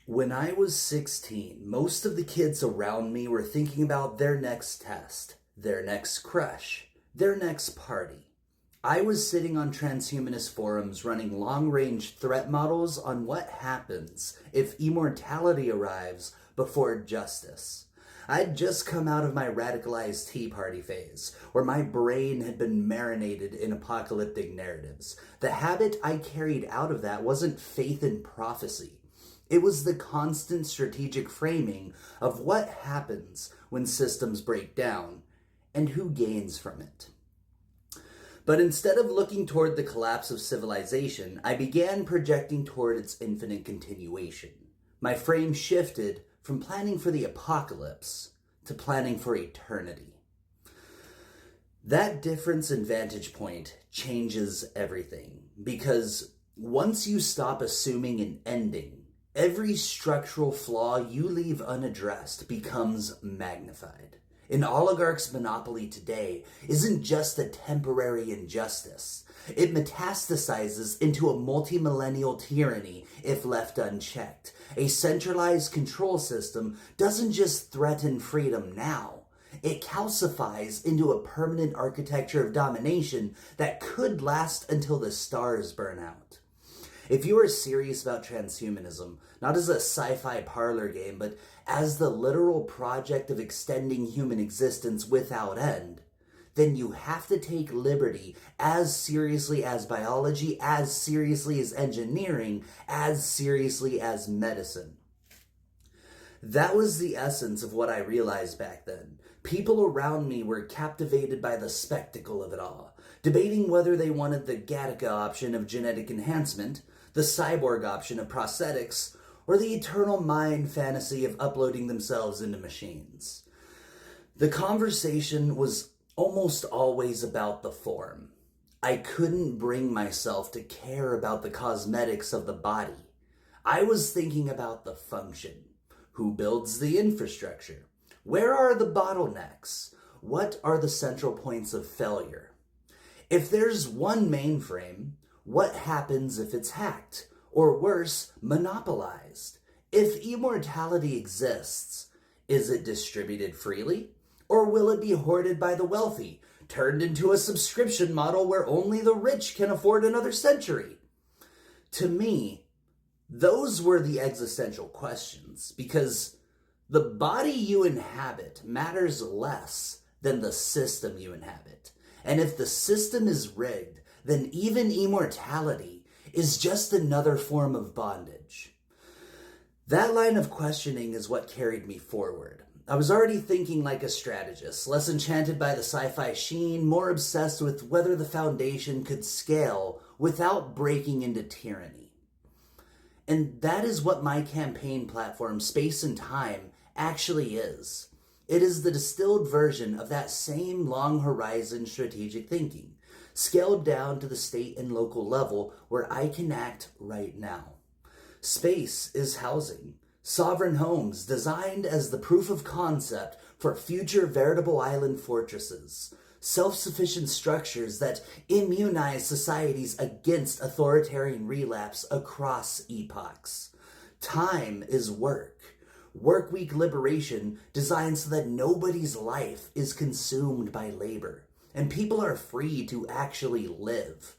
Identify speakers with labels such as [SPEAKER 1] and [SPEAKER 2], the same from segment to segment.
[SPEAKER 1] When I was 16, most of the kids around me were thinking about their next test, their next crush, their next party. I was sitting on transhumanist forums running long-range threat models on what happens if immortality arrives before justice. I'd just come out of my radicalized Tea Party phase, where my brain had been marinated in apocalyptic narratives. The habit I carried out of that wasn't faith in prophecy. It was the constant strategic framing of what happens when systems break down and who gains from it. But instead of looking toward the collapse of civilization, I began projecting toward its infinite continuation. My frame shifted from planning for the apocalypse to planning for eternity. That difference in vantage point changes everything, because once you stop assuming an ending, every structural flaw you leave unaddressed becomes magnified. An oligarch's monopoly today isn't just a temporary injustice. It metastasizes into a multi-millennial tyranny if left unchecked. A centralized control system doesn't just threaten freedom now. It calcifies into a permanent architecture of domination that could last until the stars burn out. If you are serious about transhumanism, not as a sci-fi parlor game, but as the literal project of extending human existence without end, then you have to take liberty as seriously as biology, as seriously as engineering, as seriously as medicine. That was the essence of what I realized back then. People around me were captivated by the spectacle of it all, debating whether they wanted the Gattaca option of genetic enhancement, the cyborg option of prosthetics, or the eternal mind fantasy of uploading themselves into machines. The conversation was almost always about the form. I couldn't bring myself to care about the cosmetics of the body. I was thinking about the function. Who builds the infrastructure? Where are the bottlenecks? What are the central points of failure? If there's one mainframe, what happens if it's hacked? Or worse, monopolized? If immortality exists, is it distributed freely? Or will it be hoarded by the wealthy, turned into a subscription model where only the rich can afford another century? To me, those were the existential questions, because the body you inhabit matters less than the system you inhabit. And if the system is rigged, then even immortality is just another form of bondage. That line of questioning is what carried me forward. I was already thinking like a strategist, less enchanted by the sci-fi sheen, more obsessed with whether the Foundation could scale without breaking into tyranny. And that is what my campaign platform, Space and Time, actually is. It is the distilled version of that same long horizon strategic thinking, scaled down to the state and local level where I can act right now. Space is housing, sovereign homes designed as the proof of concept for future veritable island fortresses, self-sufficient structures that immunize societies against authoritarian relapse across epochs. Time is work. Work-week liberation designed so that nobody's life is consumed by labor, and people are free to actually live.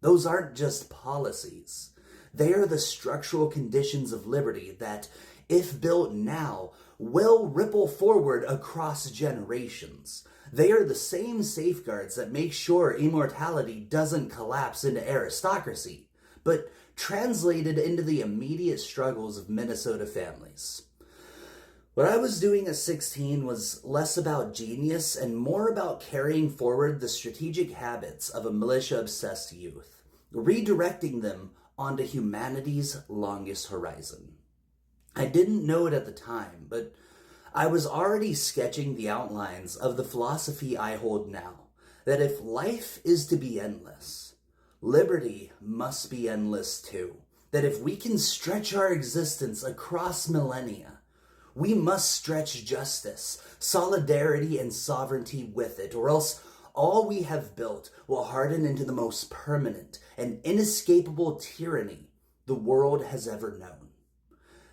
[SPEAKER 1] Those aren't just policies. They are the structural conditions of liberty that, if built now, will ripple forward across generations. They are the same safeguards that make sure immortality doesn't collapse into aristocracy, but translated into the immediate struggles of Minnesota families. What I was doing at 16 was less about genius and more about carrying forward the strategic habits of a militia-obsessed youth, redirecting them onto humanity's longest horizon. I didn't know it at the time, but I was already sketching the outlines of the philosophy I hold now, that if life is to be endless, liberty must be endless too. That if we can stretch our existence across millennia, we must stretch justice, solidarity, and sovereignty with it, or else all we have built will harden into the most permanent and inescapable tyranny the world has ever known.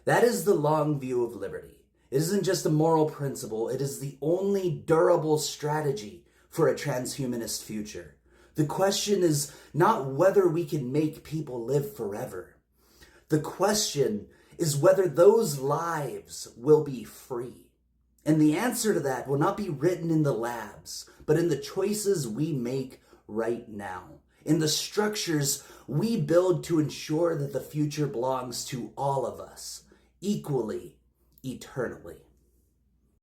[SPEAKER 1] That is the long view of liberty. It isn't just a moral principle, it is the only durable strategy for a transhumanist future. The question is not whether we can make people live forever. The question is whether those lives will be free. And the answer to that will not be written in the labs, but in the choices we make right now, in the structures we build to ensure that the future belongs to all of us, equally, eternally.